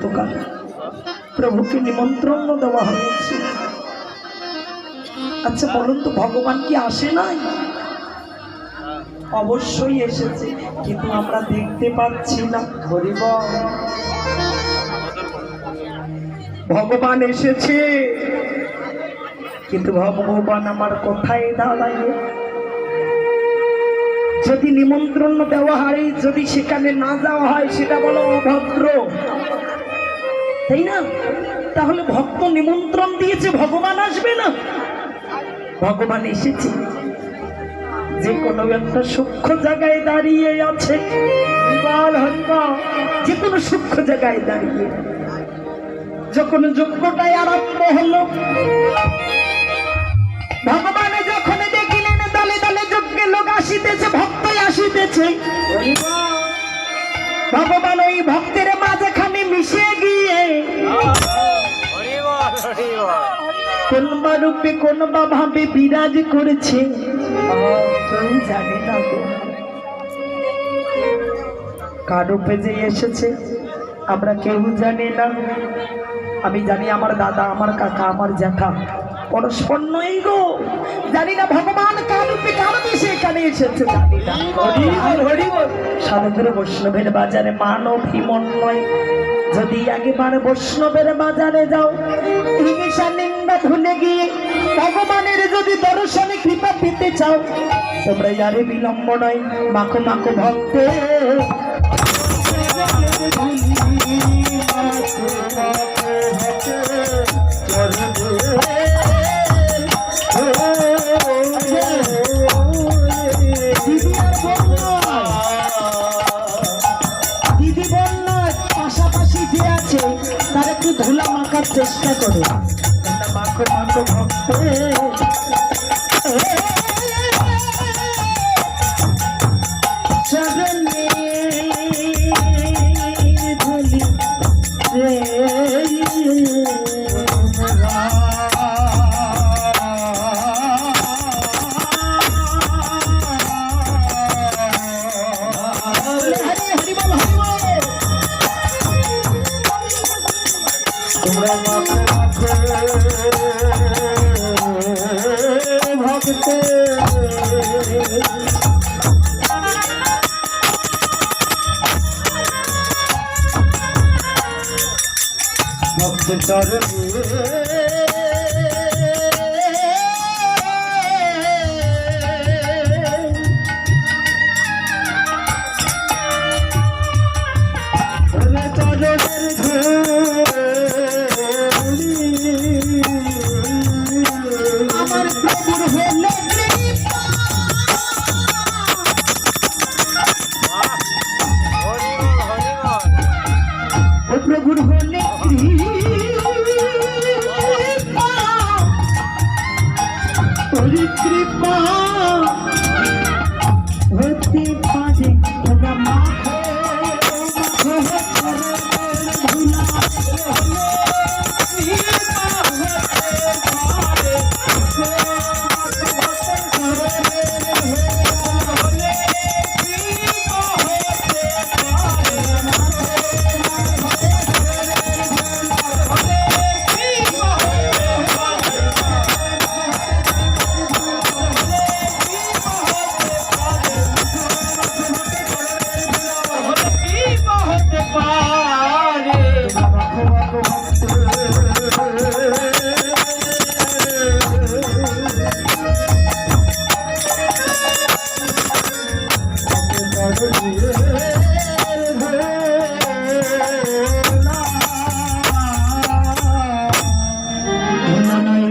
গতকাল প্রভুকে নিমন্ত্রণ দেওয়া হয়েছে। আচ্ছা বলুন তো, ভগবান কি আসে নাই? অবশ্যই এসেছে, কিন্তু আমরা দেখতে পাচ্ছি না। হরিবল, ভগবান এসেছে, কিন্তু ভগবান আমার কোথায় দাঁড়ায়? যদি নিমন্ত্রণ দেওয়া হয়, যদি সেখানে না যাওয়া হয়, সেটা বলো অভদ্র, তাই না? তাহলে ভক্ত নিমন্ত্রণ দিয়েছে, ভগবান আসবে না? ভগবান এসেছে, যে কোনো একটা সূক্ষ্ম জায়গায় দাঁড়িয়ে আছে, যে কোনো সূক্ষ্ম জায়গায় দাঁড়িয়ে যখন যজ্ঞটাই আরম্ভ হলো, ভগবান যখন দেখিলেন দলে দলে যজ্ঞে লোক আসিতেছে, ভক্তই আসিতেছে, ভগবান ওই ভক্তের মাঝখানে মিশে গিয়ে কোন বা রূপে কোন বা ভাবে বিরাজ করেছে কেউ জানে না। কার রূপে যে এসেছে আমরা কেউ জানি না। আমি জানি আমার দাদা, আমার কাকা, আমার জ্যাঠা পরস্পর নই গো, জানি না ভগবান কার রূপে কার বেশে এখানে এসেছে, জানি না। সাধুগুরু বৈষ্ণবের বাজারে মানব হিমন নয়। যদি একেবারে বৈষ্ণবের বাজারে যাও, হিংসা নিন্দা ভুলে গিয়ে ভগবানের যদি দর্শনে কৃপা পেতে চাও, তোমরা যারে বিলম্ব নয়, মাখো মাখো ভক্তে দিদি বলল পাশাপাশি যে আছে তার একটু ধুলা মাখার চেষ্টা করো। মাখো মাখো ভক্তে চরণে ধুলি রে ভক্তে ভক্ত চরণে আমার প্রভুর হলে প্রভুর হলে কৃপা হতে পারে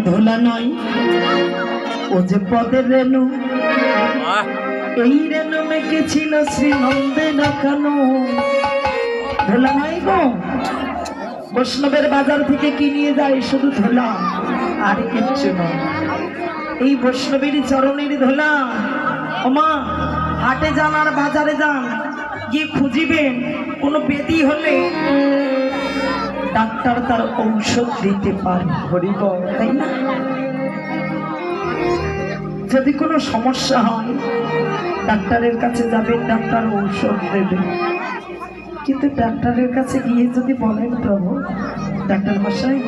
ধোলা নয়, ও যে পদের রেণু, এই রেণু মেখেছিল শ্রীনন্দে রাখানো। ধোলা নয় গো, বৈষ্ণবের বাজার থেকে কি নিয়ে যায়? শুধু ধোলা, আর কিচ্ছু নয়। এই বৈষ্ণবের চরণের ধোলা। ওমা, হাটে যান আর বাজারে যান, গিয়ে খুঁজিবেন কোনো ব্যাধি হলে ডাক্তার তার ঔষধ দিতে পারে। হরিবল, তাই না? যদি কোনো সমস্যা হয় ডাক্তারের কাছে যাবেন, ডাক্তার ঔষধ দেবে। কিন্তু ডাক্তারের কাছে গিয়ে যদি বলেন, প্রভু ডাক্তার মশাই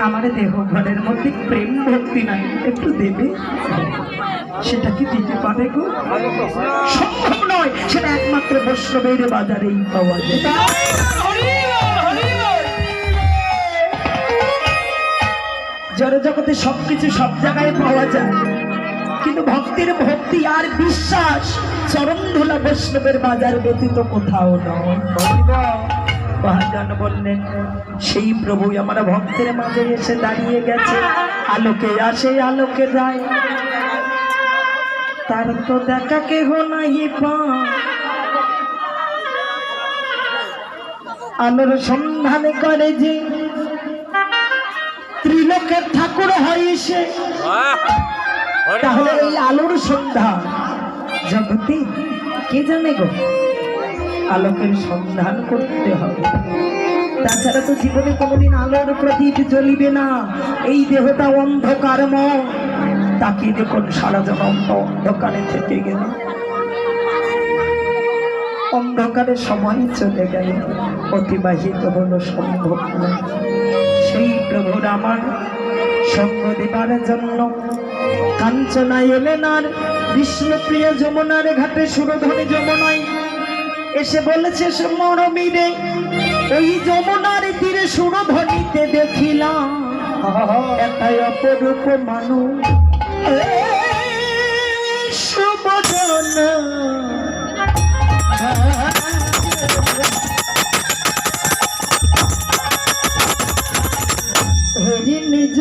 আমার দেহ ঘরের মধ্যে প্রেম ভক্তি নাই, একটু দেবে, সেটা কি দিতে পারে গো? সম্ভব নয়, সেটা একমাত্র বৈষ্ণবের বাজারেই পাওয়া যায়। জড় জগতে সবকিছু সব জায়গায় পাওয়া যায়, কিন্তু ভক্তির ভক্তি আর বিশ্বাস চরণ ধুলা বৈষ্ণবের বাজার ব্যতীত কোথাও নয়। মহাজন বললেন, সেই প্রভুই আমার ভক্তের মাঝে এসে দাঁড়িয়ে গেছে, আলোকে আসে আলোকে যায়, তার তো দেখা কেহ নাই পায়, আলোর সন্ধানে করে যে ত্রিলোকের ঠাকুর হয় সে। তাহলে এই আলোর সন্ধান জগতে কে জানে গো? আলোকের সন্ধান করতে হবে, তাছাড়া তো জীবনে কোনোদিন আলোর প্রদীপ জ্বলিবে না। এই দেহটা অন্ধকারময়, তাকিয়ে দেখুন সারা জনম তো অন্ধকারে থেকে গেল, অন্ধকারে সময় চলে গেল, অতিবাহিত হলো সম্ভব না। সেই প্রভুর আমার সঙ্গ দেবার জন্য কাঞ্চনা এলেন আর বিষ্ণুপ্রিয় যমুনার ঘাটে সুরধনী যমুনায় এসে বলেছে, মরমিরে ওই যমুনার তীরে সুরধনীতে দেখিলাম একাই অপরূপ মানুষ, সুবদন হরি নিজ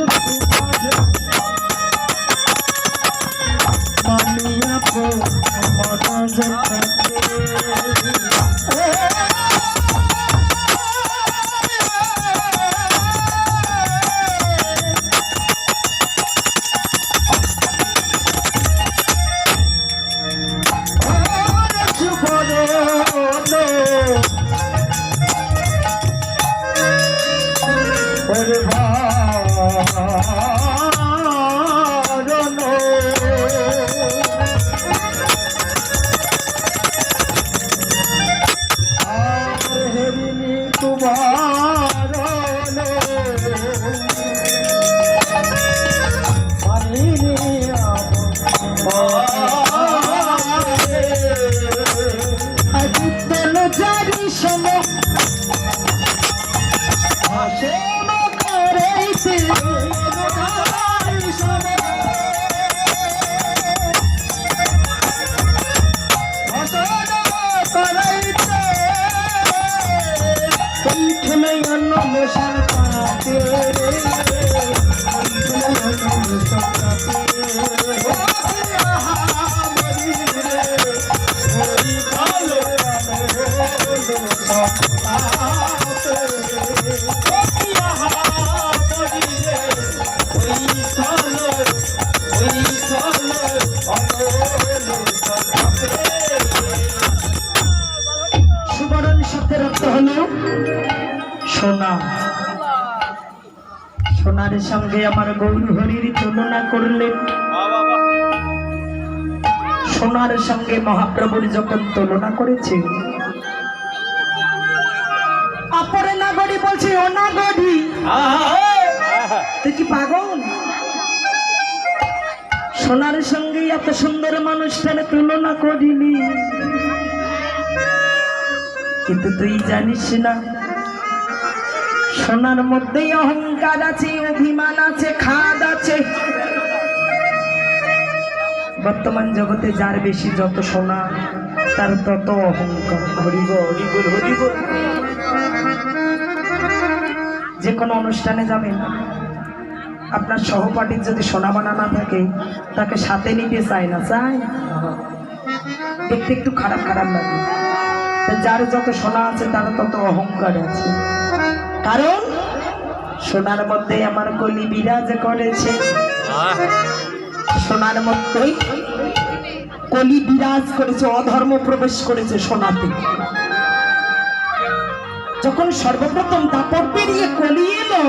মানিয়া সুবরণ শব্দের অর্থ হলো সোনা। সোনার সঙ্গে আমার গৌর হরির তুলনা করলেন, সোনার সঙ্গে মহাপ্রভুর যখন তুলনা করেছে, অপরে নাগরী বলছে, ও নাগরী তুই কি পাগল? সোনার সঙ্গে এত সুন্দর মানুষটার তুলনা করিনি, কিন্তু তুই জানিস না সোনার মধ্যেই অহংকার আছে, অভিমান আছে, খাদ আছে। বর্তমান জগতে যার বেশি যত সোনা তার তত অহংকার। হরিব হরিবল হরিব। যে কোনো অনুষ্ঠানে যাবেন, আপনার সহপাঠীর যদি সোনা বানা না থাকে তাকে সাথে নিতে চায় না, চায় দেখতে একটু খারাপ খারাপ লাগে। যার যত সোনা আছে তার তত অহংকার আছে, কারণ সোনার মধ্যে আমার কলি বিরাজ করেছে, সোনার মধ্যেই কলি বিরাজ করেছে, অধর্ম প্রবেশ করেছে সোনাতে। যখন সর্বপ্রথম দাপট পেরিয়ে কলি এলো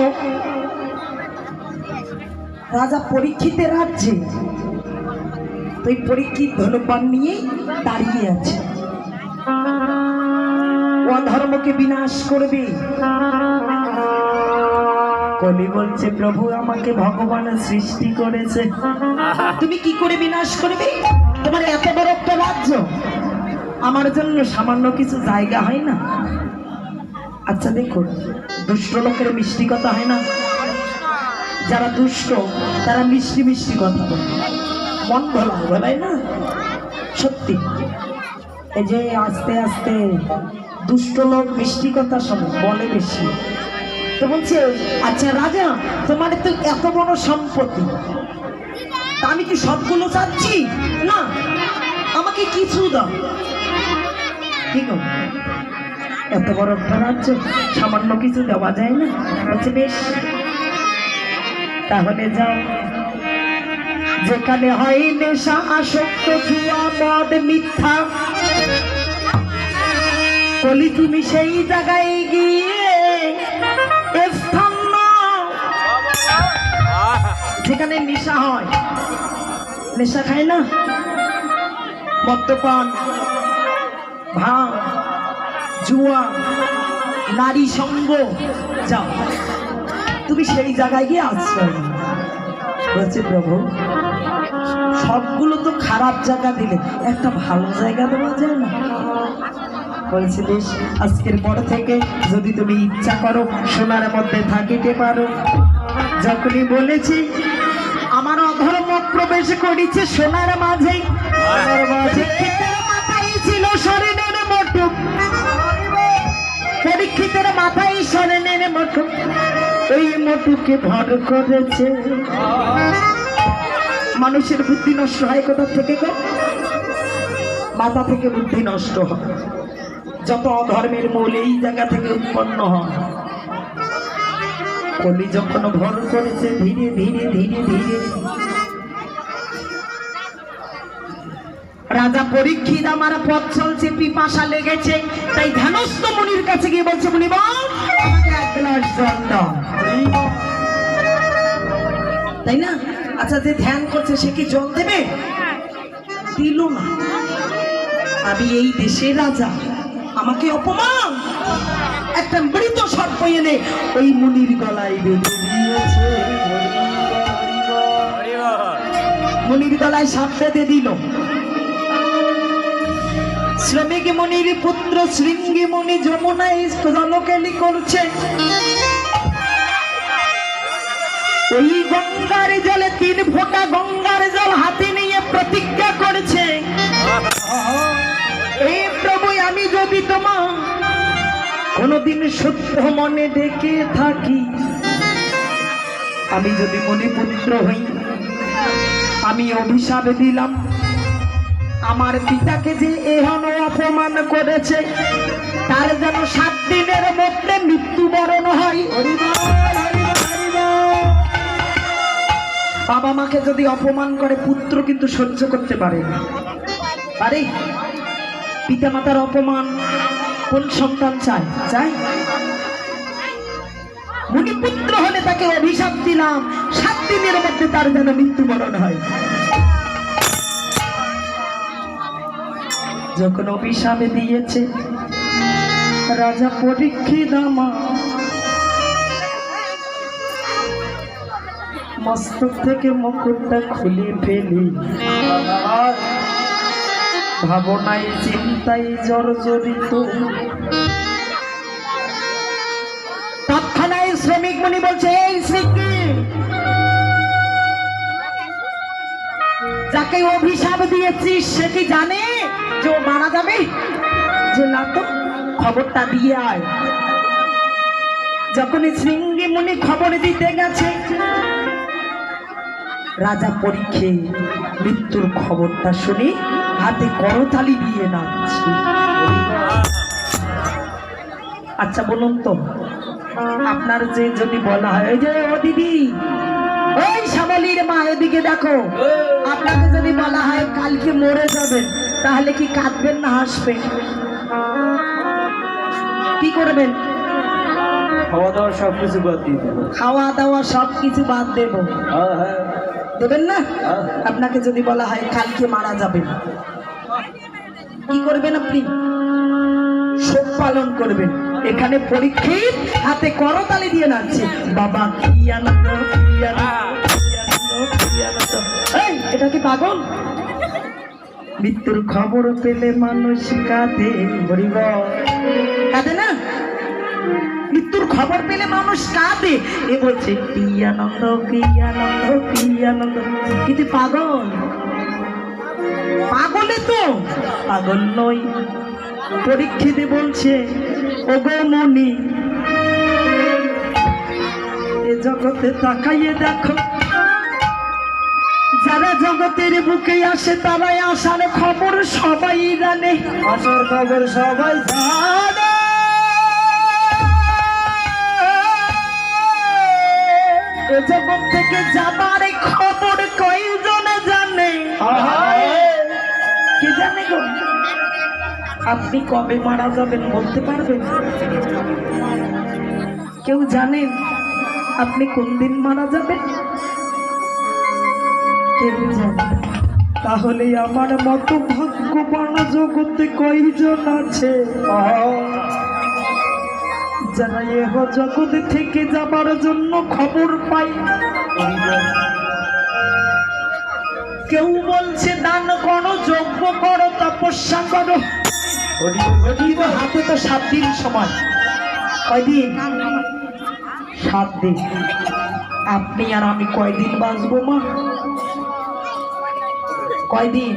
রাজা পরীক্ষিতের রাজ্যে, তো এই পরীক্ষিত ধনুপান নিয়ে দাঁড়িয়ে আছে। অধর্মকে বিনাশ করবে। কলি বলছে প্রভু আমাকে ভগবান সৃষ্টি করেছে, তুমি কি করে বিনাশ করবে? তোমার এত বড় একটা রাজ্য, আমার জন্য সামান্য কিছু জায়গা হয় না? আচ্ছা দেখুন, দুষ্ট লোকের মিষ্টি কথা হয় না? যারা দুষ্ট তারা মিষ্টি মিষ্টি কথা বলে, মন ভোলায় বলাই না? সত্যি, এই যে আস্তে আস্তে দুষ্ট লোক মিষ্টি কথা শোনে, বলে বেশি। তো বলছে আচ্ছা রাজা, তোমার তো এত বড় সম্পত্তি, তা আমি কি সবগুলো চাচ্ছি না, আমাকে কিছু দাও। ঠিক আছে, এত বড় একটা রাজ্য, সামান্য কিছু দেওয়া যায় না? বলছে বেশ, তাহলে যাও, যেখানে হয় নেশা আসক্ত জুয়া মদ মিথ্যা, বলি তুমি সেই জায়গায় গিয়ে স্থান নাও যেখানে নেশা হয়। নেশা খায় না, মদ্যপান, ভাঙ, জুয়া, নারী সঙ্গ, যাও তুমি সেই জায়গায় গিয়ে আশ্রয় নাও। বলছে প্রভু সবগুলো তো খারাপ জায়গা দিলে, একটা ভালো জায়গা দেওয়া যায় না? বলছে বেশ, আজকের পর থেকে যদি তুমি ইচ্ছা করো সোনার মধ্যে থাকিতে পারো। যখনই বলেছি আমার অধর্ম প্রবেশ করেছে সোনার মাঝে, পরীক্ষিতের মাথায় ছিল স্বর্ণের মুকুট, পরীক্ষিতের মাথায় স্বর্ণের মুকুট, এই মুকুটকে ভর করেছে। মানুষের বুদ্ধি নষ্ট হয় কোথা থেকে গো? মাথা থেকে বুদ্ধি নষ্ট হয়। যত অধর্মের মূল এই জায়গা থেকে উৎপন্ন হয়। কলি যখন ভর করেছে ধীরে ধীরে ধীরে ধীরে, রাজা পরীক্ষিত আমার পথ চলছে, পিপাসা লেগেছে, তাই ধ্যানস্থ মুনির কাছে গিয়ে বলছে মুনি বল আমাকে এক গ্লাস জল দাও। তাই না? আচ্ছা, যে ধ্যান করছে সে কি জল দেবে? দিল না। আমি এই দেশের রাজা, আমাকে অপমান, একটা মৃত সর্প এনে ওই মুনির গলায় বেঁধে দিয়েছে। মুনির গলায় সাপ বেঁধে দিল। শ্রমিক মুনির পুত্র শৃঙ্গী মুনি যমুনায় জলকেলি করছে, ওই গঙ্গার জলে 3 ফোঁটা গঙ্গার জল হাতে নিয়ে প্রতিজ্ঞা করেছে, এই প্রভু আমি যদি তোমার কোনদিন শুদ্ধ মনে ডেকে থাকি, আমি যদি মণিপুত্র হই, আমি অভিশাপ দিলাম আমার পিতাকে যে এহেন অপমান করেছে তার যেন 7 দিনের মধ্যে মৃত্যুবরণ হয়। বাবা মাকে যদি অপমান করে পুত্র কিন্তু সহ্য করতে পারে না, পারে? পিতা মাতার অপমান কোন সন্তান চায়? চায়? মুনিপুত্র হলে তাকে অভিশাপ দিলাম 7 দিনের মধ্যে তার যেন মৃত্যুবরণ হয়। যখন অভিশাপ দিয়েছে রাজা পরীক্ষিত মস্তক থেকে মুকুটটা খুলে ফেলি, ভাবনায় চিন্তায় জর্জরিত। তৎক্ষণাৎ শ্রমিক মুনি বলছে এই শ্রীকি, যাকে অভিশাপ দিয়েছিস সে কি জানে যে ও মারা যাবে? যে না তো, খবরটা দিয়ে আয়। যখন শৃঙ্গী মুনি খবর দিতে গেছে, রাজা পরীক্ষে মৃত্যুর খবরটা শুনে হাতে করতালি দিয়ে নাচছে। আচ্ছা বলুন তো, আপনার যে যদি বলা হয় ওই যে ও দিদি, ওই শ্যামলীর মা এদিকে দেখো, আপনাকে যদি বলা হয় কালকে মরে যাবেন, তাহলে কি কাঁদবেন না হাসবেন? কি করবেন? খাওয়া দাওয়া সবকিছু বাদ দিয়ে দেবো। খাওয়া দাওয়া সবকিছু বাদ দেব? দেবেন না? আপনাকে যদি বলা হয় কালকে মারা যাবেন, কি করবেন আপনি? সভ্য পালন করবেন। এখানে পরীক্ষিত হাতে করতালি দিয়ে নাচছে, বাবা কি আনন্দ, কি আনন্দ, কি আনন্দ, কি আনন্দ। এই, এটা কি পাগল? মৃত্যুর খবর পেলে মানুষ কাঁদে, হরিবল। কাঁদে না? মৃত্যুর খবর পেলে মানুষ কাঁদে। এ বলছে কি আনন্দ, কি আনন্দ, কি আনন্দ। কিন্তু পাগল, পাগলে তো পাগল নই। পরীক্ষিতে বলছে, ওগো মনি, এ জগতে তাকাইয়ে দেখো, যারা জগতের বুকে আসে তারাই আসার খবর সবাই জানে, আসার খবর সবাই জানে। এ জগৎ থেকে যাবার খবর কয়জনে জানে? কে জানে গো? আপনি কবে মারা যাবেন বলতে পারবেন? কেউ জানেন আপনি কোন দিন মারা যাবেন? কেউ জানে? তাহলে আমার মতো ভাগ্যবান জগতে কয়জন আছে যারা এহ জগৎ থেকে যাবার জন্য খবর পাই? কেউ বলছে দান করো, যজ্ঞ করো, তপস্যা করো। হাতে তো 7 দিন সময়। কয়দিন? 7 দিন। আপনি আর আমি কয়দিন বাঁচবো মা? কয়দিন?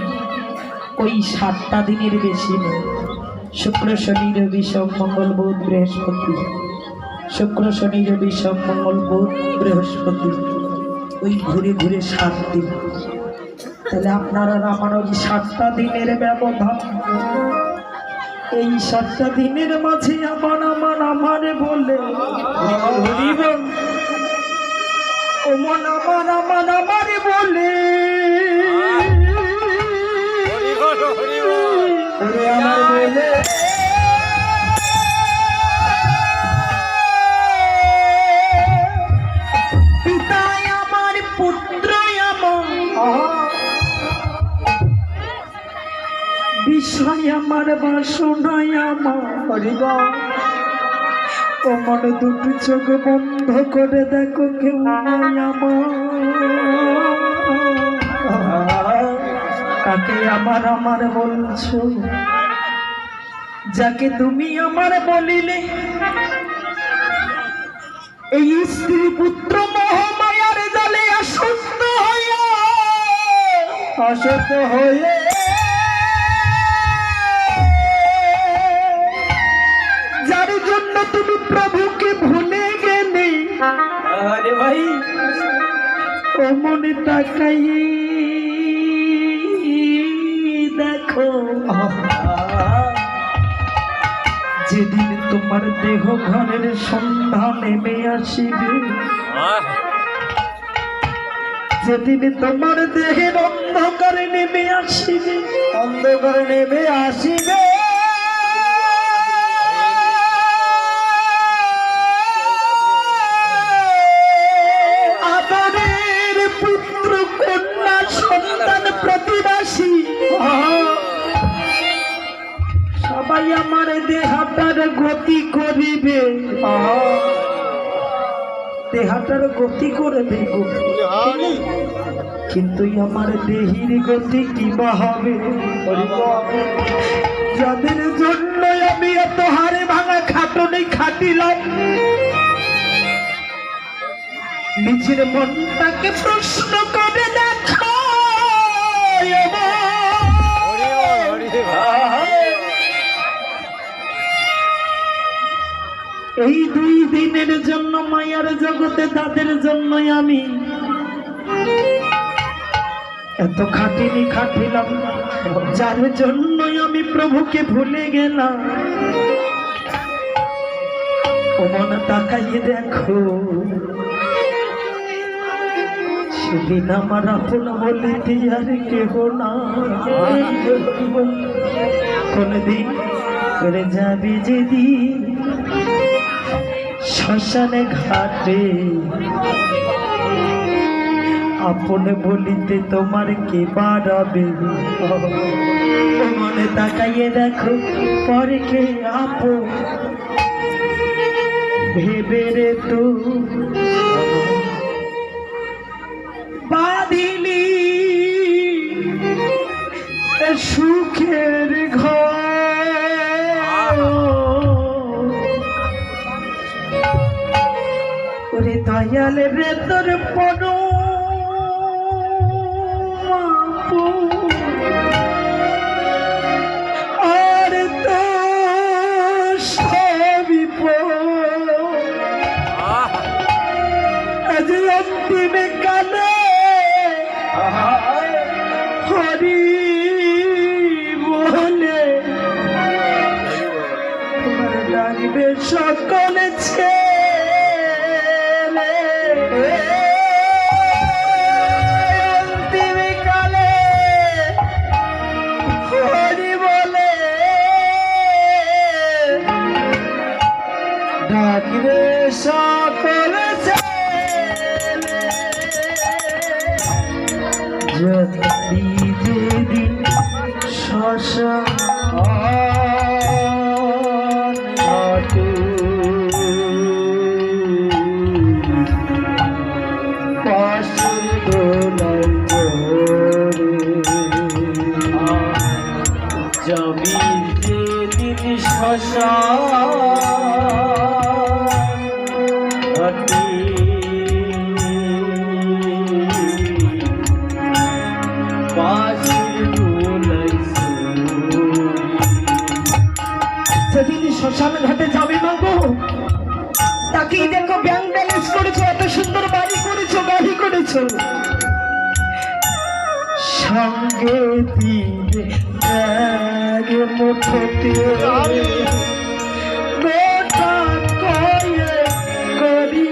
ওই 7টা দিনের বেশি নেই। শুক্র শনি রবি সোম মঙ্গল বুধ বৃহস্পতি, শুক্র শনি রবি সোম মঙ্গল বুধ বৃহস্পতি, ওই ঘুরে ঘুরে 7 দিন। তাহলে আপনারা আমার ওই 7টা দিনের ব্যবধান। এই 7টা দিনের মাঝে আমারে বলে ও মন আমারে বলে আমার বলে পিতায় আমার, পুত্র আমার, বিষয় আমার, বাসনায় আমার। ও মনে দুটো চোখ বন্ধ করে দেখো, কেউ নাই আমার। তাকে আমার বলছো, যাকে তুমি আমার বলিলে, এই স্ত্রী পুত্র মহামায়ার জালে আসক্ত হয়ে যার জন্য তুমি প্রভুকে ভুলে গেলে। আরে ভাই, ও মনে তাকাই দেখো, যেদিন তোমার দেহ ঘরের সন্ধ্যা নেমে আসিবে, যেদিন তোমার দেহের অন্ধকারে নেমে আসিবে, অন্ধকারে নেমে আসিবে, আদরের পুত্র কন্যা সন্তান প্রতিবাসী সবাই আমার দেহটার গতি করিবে, দেহটার গতি করবে, কিন্তু আমার দেহির গতি কিবা হবে? যাদের জন্য আমি এত হারে ভাঙা খাটনি খাটিলাম, নিজের মনটাকে প্রশ্ন করে দেখো। এই 2 দিনের জন্য মায়ার জগতে তাদের জন্যই আমি এত খাটিলাম, যার জন্যই আমি প্রভুকে ভুলে গেলাম। ও মন তাকাইয়ে দেখো, সেদিন আমার আপন বলিতে আর কেহ না। কোনদিন করে যাবি যেদিন শ্মশানে ঘাটে, আপন বলিতে তোমার কে বাড়াবে মনে তাকাইয়ে দেখো পরে কে আপন ভেবে রে তো বাঁধিলি সুখের ঘর ওরে দয়াল রে তোর পর আর তো সবই আজ অন্তিম কালে হরি বলে তোমার ডাকবে সকলে ছেলে অন্তিম কালে হরি বলে ডাকবে সকলে ছেলে যদি যেদিন শ্মশান ঘাটে পাশে দোলাই জমি যেদিন শ্মশান ঘাটে সেদিন শ্মশান ঘাটে যাবে না গো তাকেই দেখো ব্যাংক ব্যালেন্স করেছো এত সুন্দর বাড়ি করেছো গাড়ি করেছো সঙ্গে দিলে এক মুঠোতে গোটা কয়ে করি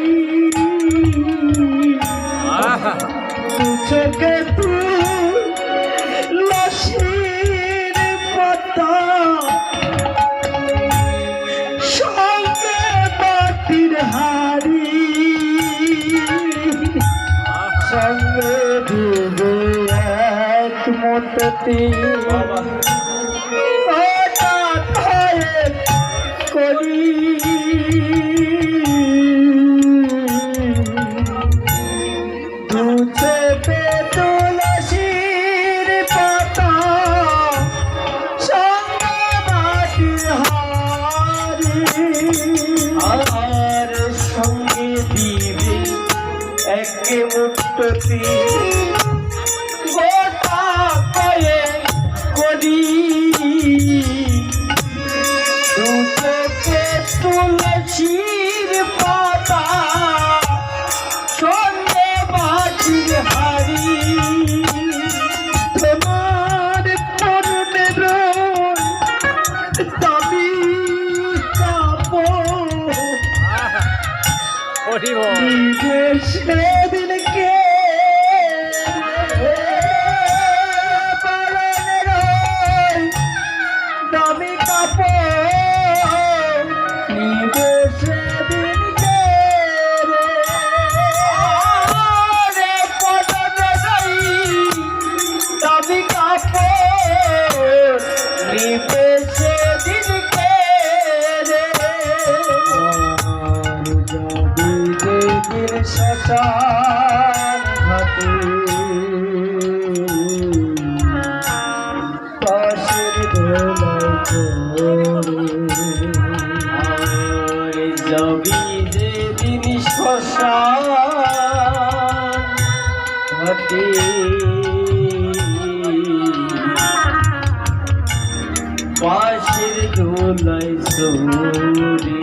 চোখে তুই লসির পাতা সঙ্গে বাটির হাড়ি সঙ্গে ডুবে এক মোটতি ওটা খায়ে করি দুচে পে তুলসীর পাতা সঙ্গে বাটির হাড়ি আর সঙ্গে দিবে একে মুঠোতি গোটা কয়ে করি দুচোখে তুলসীর পাতা সঙ্গে বাটির হাড়ি তোমার পরনের দামি কাপড় সেদিন কে দামি কাপড় নিবে সেদিন কে দামি কাপড় নিবে সেদিন কে শ্মশান ঘাটে পাশের দোলাই যাবি যেদিন শ্মশান ঘাটে পাশের দোলাই সরি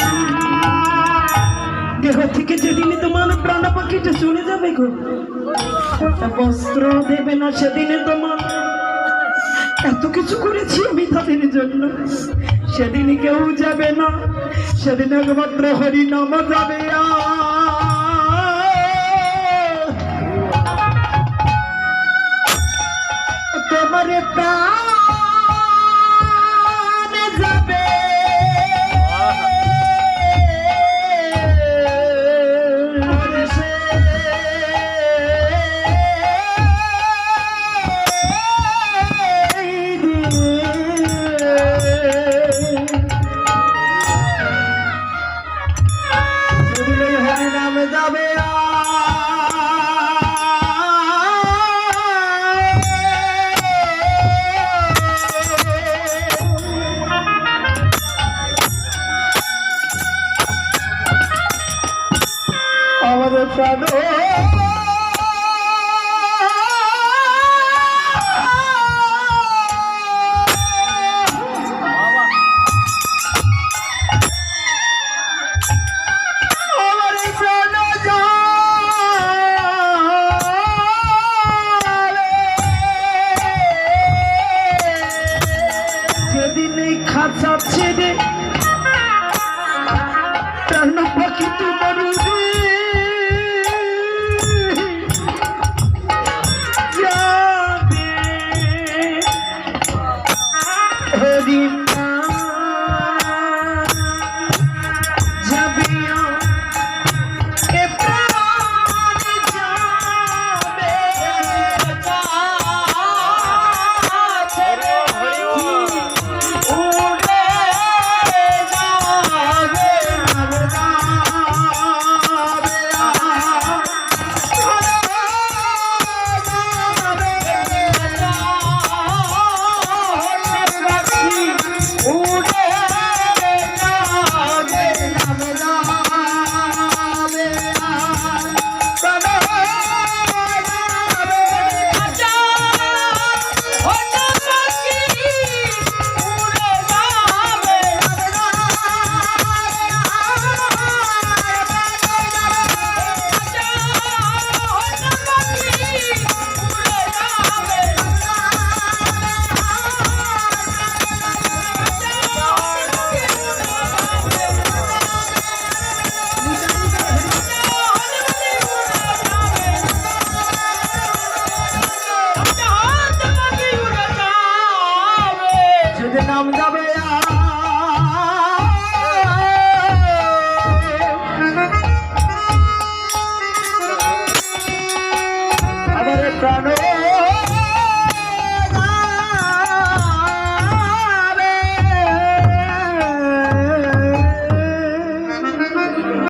দেহ থেকে যেদিন তোমার প্রাণ পাখিটা চলে যাবে গো বস্ত্র দেবে না সেদিনে তোমার এত কিছু করেছি আমি তাদের জন্য সেদিন কেউ যাবে না সেদিন একমাত্র হরি নাম যাবে তোমার প্রাণ যাবে আমার প্রাণ আমার প্রাণ যেদিন এই খাঁচা ছেড়ে প্রাণ পাখি তোমার উড়ে যাবে হরি যাবে এ প্রাণ যাবে যদি নাম